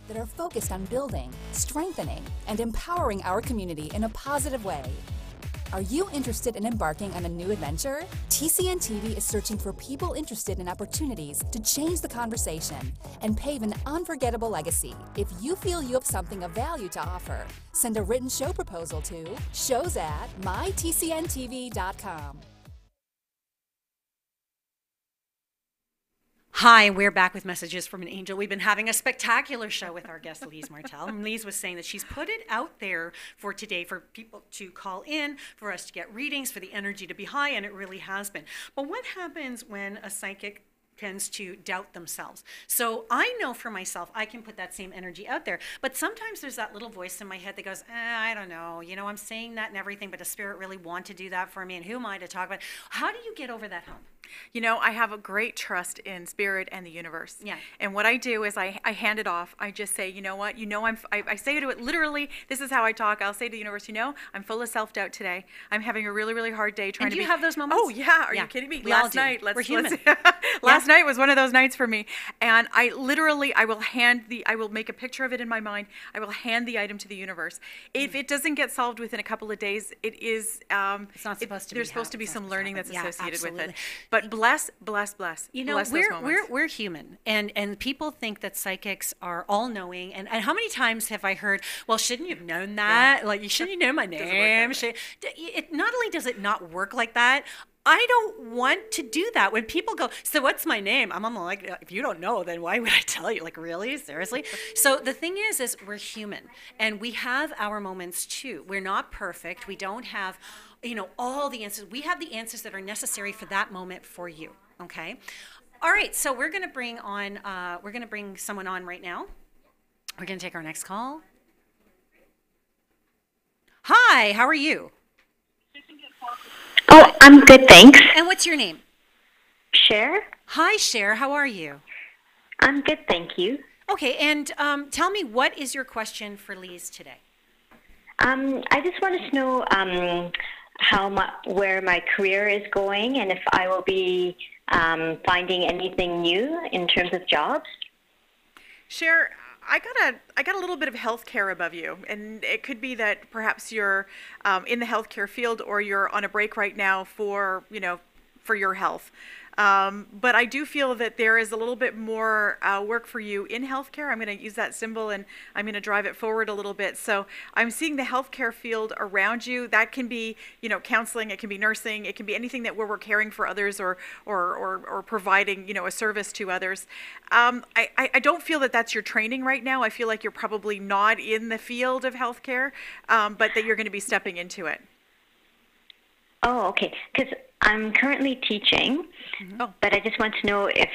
That are focused on building, strengthening, and empowering our community in a positive way. Are you interested in embarking on a new adventure? TCN TV is searching for people interested in opportunities to change the conversation and pave an unforgettable legacy. If you feel you have something of value to offer, send a written show proposal to shows@mytcntv.com. Hi, we're back with messages from an angel. We've been having a spectacular show with our guest, Liese Martel. And Liese was saying that she's put it out there for today for people to call in, for us to get readings, for the energy to be high, and it really has been. But what happens when a psychic tends to doubt themselves? So I know for myself, I can put that same energy out there, but sometimes there's that little voice in my head that goes, I don't know, you know, I'm saying that and everything, but does Spirit really want to do that for me? And who am I to talk about? How do you get over that hump? You know, I have a great trust in spirit and the universe. Yeah. And what I do is I hand it off. I just say, you know what? You know, I say to it literally, this is how I talk. I'll say to the universe, you know, I'm full of self-doubt today. I'm having a really, really hard day trying And to do be. you have those moments? Oh, yeah. Are Yeah. you kidding me? We all Last do. night, We're human. Last night was one of those nights for me. And I literally, I will make a picture of it in my mind. I will hand the item to the universe. If it doesn't get solved within a couple of days, it is, it's not supposed to there's be supposed to be it's not some supposed to learning happen. that's associated with it. Absolutely. But bless. You know, Bless those moments. we're human, and people think that psychics are all knowing. And how many times have I heard, well, shouldn't you have known that? Like, you shouldn't know my name. Not only does it not work like that, I don't want to do that. When people go, so what's my name? I'm like, if you don't know, then why would I tell you? Like, really? Seriously? So the thing is we're human, and we have our moments too. We're not perfect. We don't have, all the answers. We have the answers that are necessary for that moment for you. Okay. All right. So we're going to bring someone on right now. We're going to take our next call. Hi, how are you? Oh, I'm good, thanks. And what's your name? Cher? Hi, Cher. How are you? I'm good, thank you. Okay, and tell me, what is your question for Liese today? I just wanted to know where my career is going and if I will be finding anything new in terms of jobs. Cher, I got a little bit of healthcare above you, and it could be that perhaps you're in the healthcare field or you're on a break right now for your health. But I do feel that there is a little bit more work for you in healthcare. I'm going to use that symbol and I'm going to drive it forward a little bit. So I'm seeing the healthcare field around you. That can be, counseling. It can be nursing. It can be anything that where we're caring for others or providing, a service to others. I don't feel that that's your training right now. I feel like you're probably not in the field of healthcare, but that you're going to be stepping into it. Oh, okay. Because I'm currently teaching, but I just want to know if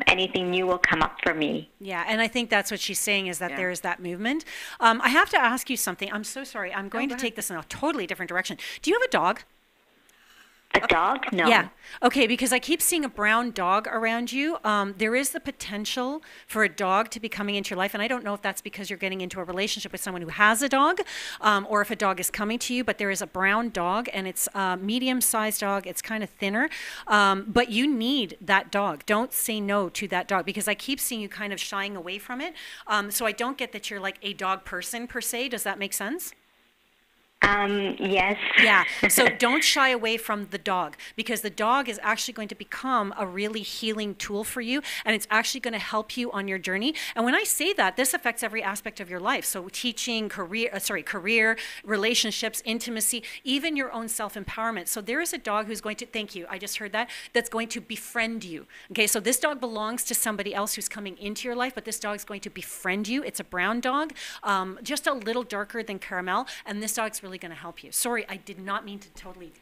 anything new will come up for me. Yeah, and I think that's what she's saying is that there is that movement. I have to ask you something. I'm so sorry. I'm going to take this in a totally different direction. Do you have a dog? A dog? No. Yeah. Okay, because I keep seeing a brown dog around you. There is the potential for a dog to be coming into your life, and I don't know if that's because you're getting into a relationship with someone who has a dog, or if a dog is coming to you, but there is a brown dog, and it's a medium-sized dog. It's kind of thinner, but you need that dog. Don't say no to that dog, because I keep seeing you kind of shying away from it. So I don't get that you're like a dog person per se. Does that make sense? Yes. Yeah. So don't shy away from the dog, because the dog is actually going to become a really healing tool for you, and it's actually going to help you on your journey. And when I say that, this affects every aspect of your life. So teaching, career, relationships, intimacy, even your own self-empowerment. So there is a dog who's going to, thank you, I just heard that, that's going to befriend you. Okay, so this dog belongs to somebody else who's coming into your life, but this dog's going to befriend you. It's a brown dog, just a little darker than caramel, and this dog's really going to help you. Sorry, I did not mean to totally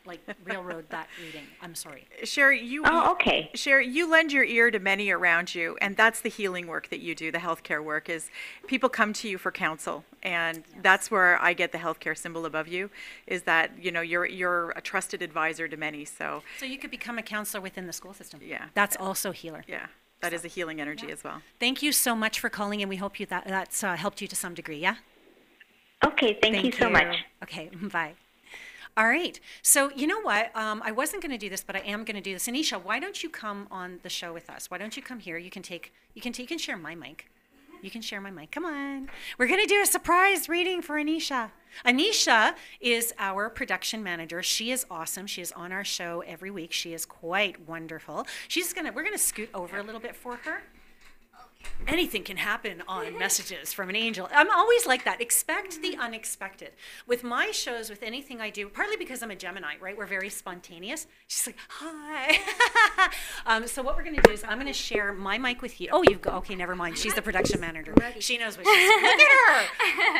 railroad that reading. I'm sorry. Cher, okay. Cher, you lend your ear to many around you, and that's the healing work that you do, the healthcare work, is people come to you for counsel, and that's where I get the healthcare symbol above you, is that, you're a trusted advisor to many, so you could become a counselor within the school system. Yeah. That's also healer. Yeah. That is a healing energy as well. Thank you so much for calling, and we hope that's helped you to some degree, yeah? Okay, thank you so much. Okay, bye. All right. So you know what? I wasn't going to do this, but I am going to do this. Anisha, why don't you come on the show with us? Why don't you come here? You can share my mic. You can share my mic. Come on. We're going to do a surprise reading for Anisha. Anisha is our production manager. She is awesome. She is on our show every week. She is quite wonderful. We're going to scoot over a little bit for her. Anything can happen on messages from an angel. I'm always like that. Expect the unexpected. With my shows, with anything I do, partly because I'm a Gemini, right? We're very spontaneous. She's like, hi. So what we're going to do is I'm going to share my mic with you. Oh, you go. Okay, never mind. She's the production manager. She knows what she's doing. Look at her.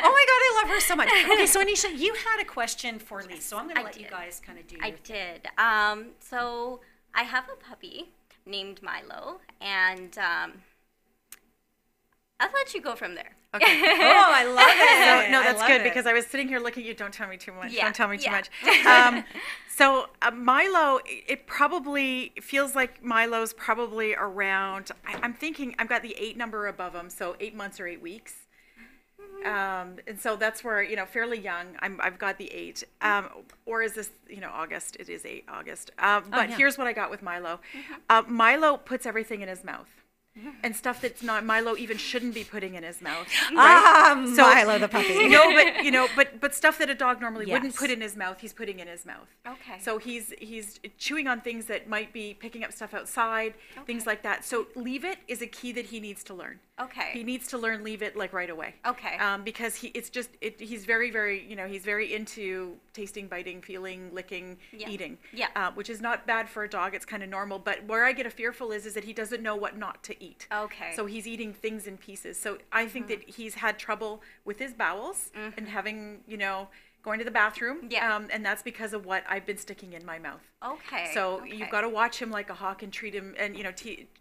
Oh my God, I love her so much. Okay, so Anisha, you had a question for Liese, so I'm going to let you guys kind of do I did. So I have a puppy named Milo, and I'll let you go from there. Okay. Oh, I love it. So, no, that's good because I was sitting here looking at you. Don't tell me too much. Don't tell me too much. So Milo, it probably feels like Milo's probably around, I'm thinking I've got the 8 number above him, so 8 months or 8 weeks. And so that's where, fairly young, I've got the 8. Or is this, August? It is 8 August. But here's what I got with Milo. Milo puts everything in his mouth. And stuff that's not Milo even shouldn't be putting in his mouth. Right? So, Milo the puppy. No, but stuff that a dog normally wouldn't put in his mouth, he's putting in his mouth. Okay. So he's chewing on things that might be picking up stuff outside, things like that. So leave it is a key that he needs to learn. Okay. He needs to learn leave it like right away. Okay. Because he's very, very, he's very into tasting, biting, feeling, licking, eating. Yeah. Which is not bad for a dog. It's kind of normal. But where I get a fearful is that he doesn't know what not to eat. Okay. So he's eating things in pieces. So I think that he's had trouble with his bowels and having, going to the bathroom. Yeah. And that's because of what I've been sticking in my mouth. Okay. So you've got to watch him like a hawk and treat him and,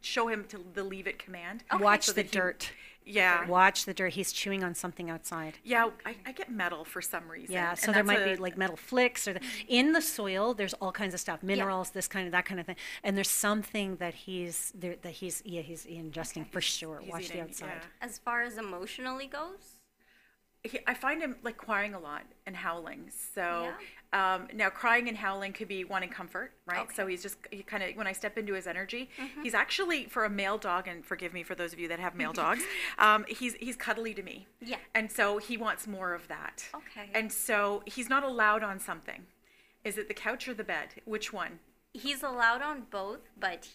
show him to the leave it command. Okay. Watch so the dirt. Yeah. Watch the dirt. He's chewing on something outside. Yeah, I get metal for some reason. Yeah, so there might be like metal flicks or in the soil. There's all kinds of stuff, minerals, that kind of thing. And there's something that he's ingesting for sure. Watch eating, the outside. As far as emotionally goes. I find him like crying a lot and howling. So now crying and howling could be wanting comfort, right? Okay. So he kind of, when I step into his energy, he's actually, for a male dog, and forgive me for those of you that have male dogs, he's cuddly to me. Yeah. And so he wants more of that. Okay. And so he's not allowed on something. Is it the couch or the bed? Which one? He's allowed on both, but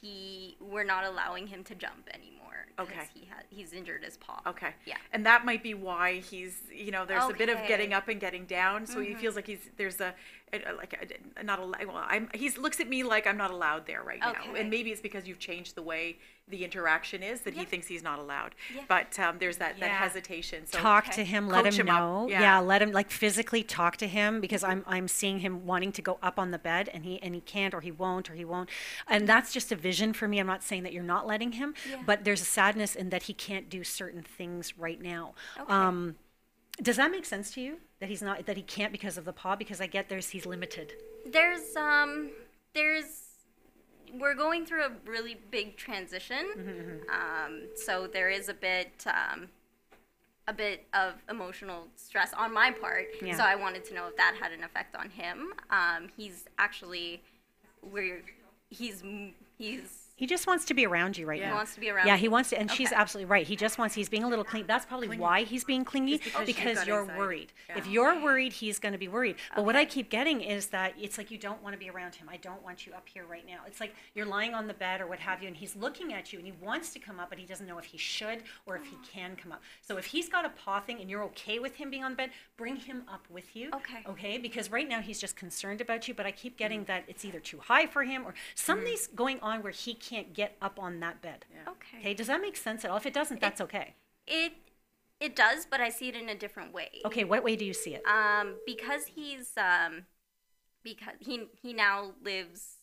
we're not allowing him to jump anymore. Okay. He's injured his paw. Okay. Yeah. And that might be why he's, there's a bit of getting up and getting down. So he feels like he looks at me like I'm not allowed there right now. And maybe it's because you've changed the way the interaction is that he thinks he's not allowed. Yeah. But there's that hesitation. So talk to him, let him know. Yeah, let him physically talk to him because I'm seeing him wanting to go up on the bed and he can't or he won't. And that's just a vision for me. I'm not saying that you're not letting him, but there's a sadness in that he can't do certain things right now. Okay. Does that make sense to you that he can't because of the paw? Because I get he's limited. We're going through a really big transition, so there is a bit of emotional stress on my part. Yeah. So I wanted to know if that had an effect on him. He's actually He just wants to be around you right now. He wants to be around. Yeah, he wants to, and she's absolutely right. He's being a little clingy. That's probably why he's being clingy, because you're worried. Yeah. If you're worried, he's going to be worried. But what I keep getting is that it's like you don't want to be around him. I don't want you up here right now. It's like you're lying on the bed or what have you, and he's looking at you, and he wants to come up, but he doesn't know if he should or if he can come up. So if he's got a paw thing and you're okay with him being on the bed, bring him up with you. Okay. Okay? Because right now he's just concerned about you, but I keep getting that it's either too high for him or something's going on where he can't get up on that bed. Yeah. Okay. Okay, does that make sense at all? If it doesn't, that's okay. It does, but I see it in a different way. Okay, what way do you see it? Because he now lives,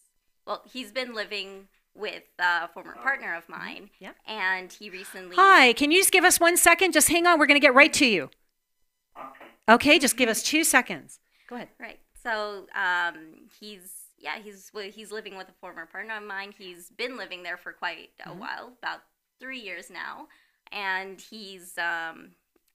he's been living with a former partner of mine. Yep. And he recently... Hi, can you just give us 1 second? Just hang on, we're going to get right to you. Okay, just give us 2 seconds. Go ahead. Right. So he's living with a former partner of mine. He's been living there for quite a while, about 3 years now. And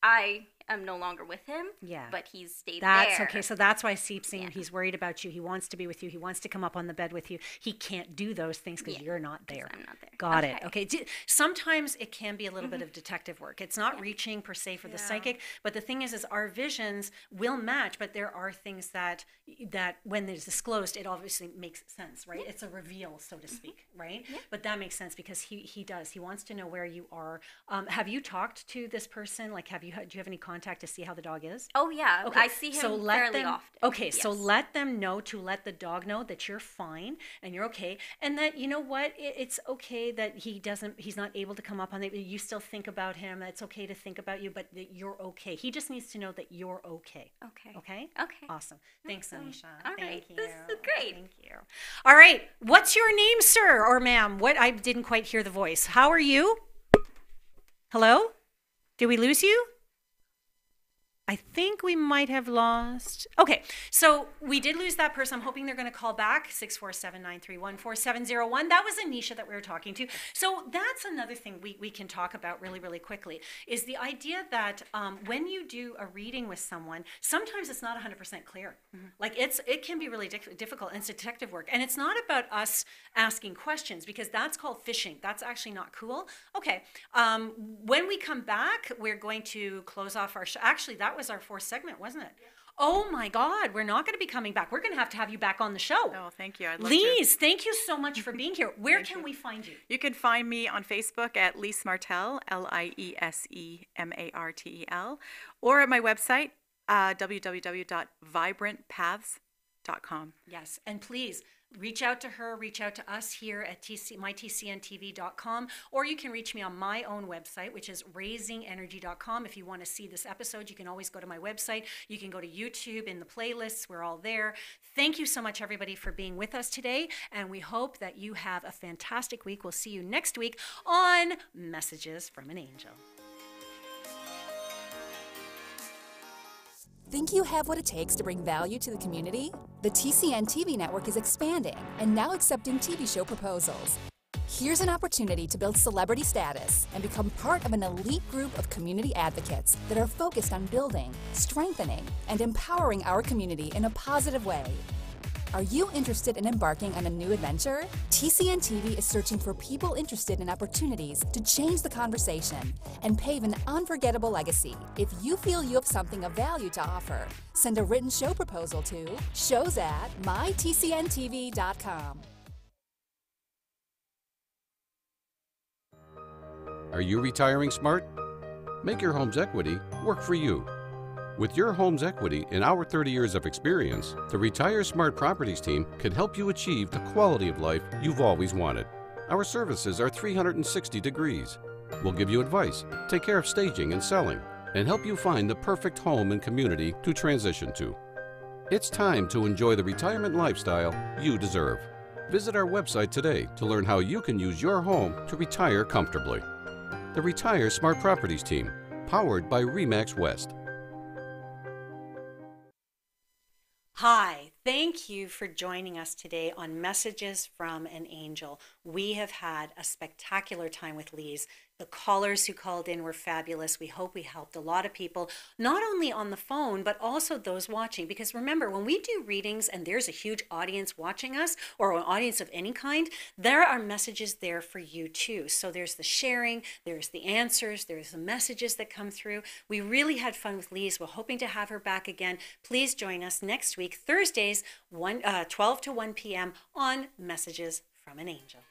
I am no longer with him, but he's stayed there. That's okay. So that's why I keep saying he's worried about you. He wants to be with you. He wants to come up on the bed with you. He can't do those things because you're not there. I'm not there. Got it. Okay. Sometimes it can be a little bit of detective work. It's not reaching per se for the psychic, but the thing is our visions will match, but there are things that when it's disclosed, it obviously makes sense, right? It's a reveal, so to speak, right? Yeah. But that makes sense because he wants to know where you are. Have you talked to this person? Like, do you have any contact to see how the dog is? Oh yeah, okay. I see him fairly often. Okay, so let them know to let the dog know that you're fine and you're okay, and that you know what, it's okay that he's not able to come up on it. You still think about him. It's okay to think about you, but that you're okay. He just needs to know that you're okay. Okay. Okay. Okay. Awesome. Thanks, Anisha. All right. Thank you. This is great. Thank you. All right. What's your name, sir or ma'am? What? I didn't quite hear the voice. How are you? Hello? Did we lose you? I think we might have lost. Okay, so we did lose that person. I'm hoping they're going to call back, 647-931-4701. That was Anisha that we were talking to. So that's another thing we can talk about really, really quickly, is the idea that when you do a reading with someone, sometimes it's not 100% clear. Like it can be really difficult, and it's detective work. And it's not about us asking questions, because that's called fishing. That's actually not cool. Okay, when we come back, we're going to close off our show. Actually, that was our fourth segment, wasn't it? Yeah. Oh my God, we're not going to be coming back. We're going to have you back on the show. Oh, thank you. I'd love Liese, thank you so much for being here. Where can we find you? You can find me on Facebook at Liese Martel, Liesemartel, or at my website, www.vibrantpaths.com. Yes, and please reach out to her, reach out to us here at mytcntv.com, or you can reach me on my own website, which is raisingenergy.com. If you want to see this episode, you can always go to my website. You can go to YouTube in the playlists. We're all there. Thank you so much, everybody, for being with us today, and we hope that you have a fantastic week. We'll see you next week on Messages from an Angel. Think you have what it takes to bring value to the community? The TCN TV network is expanding and now accepting TV show proposals. Here's an opportunity to build celebrity status and become part of an elite group of community advocates that are focused on building, strengthening, and empowering our community in a positive way. Are you interested in embarking on a new adventure? TCN TV is searching for people interested in opportunities to change the conversation and pave an unforgettable legacy. If you feel you have something of value to offer, send a written show proposal to shows@mytcntv.com. Are you retiring smart? Make your home's equity work for you. With your home's equity and our 30 years of experience, the Retire Smart Properties team can help you achieve the quality of life you've always wanted. Our services are 360 degrees. We'll give you advice, take care of staging and selling, and help you find the perfect home and community to transition to. It's time to enjoy the retirement lifestyle you deserve. Visit our website today to learn how you can use your home to retire comfortably. The Retire Smart Properties team, powered by RE/MAX West. Hi, thank you for joining us today on Messages from an Angel. We have had a spectacular time with Liese. The callers who called in were fabulous. We hope we helped a lot of people, not only on the phone, but also those watching. Because remember, when we do readings and there's a huge audience watching us, or an audience of any kind, there are messages there for you too. So there's the sharing, there's the answers, there's the messages that come through. We really had fun with Liese. We're hoping to have her back again. Please join us next week, Thursdays, 12 to 1 p.m. on Messages from an Angel.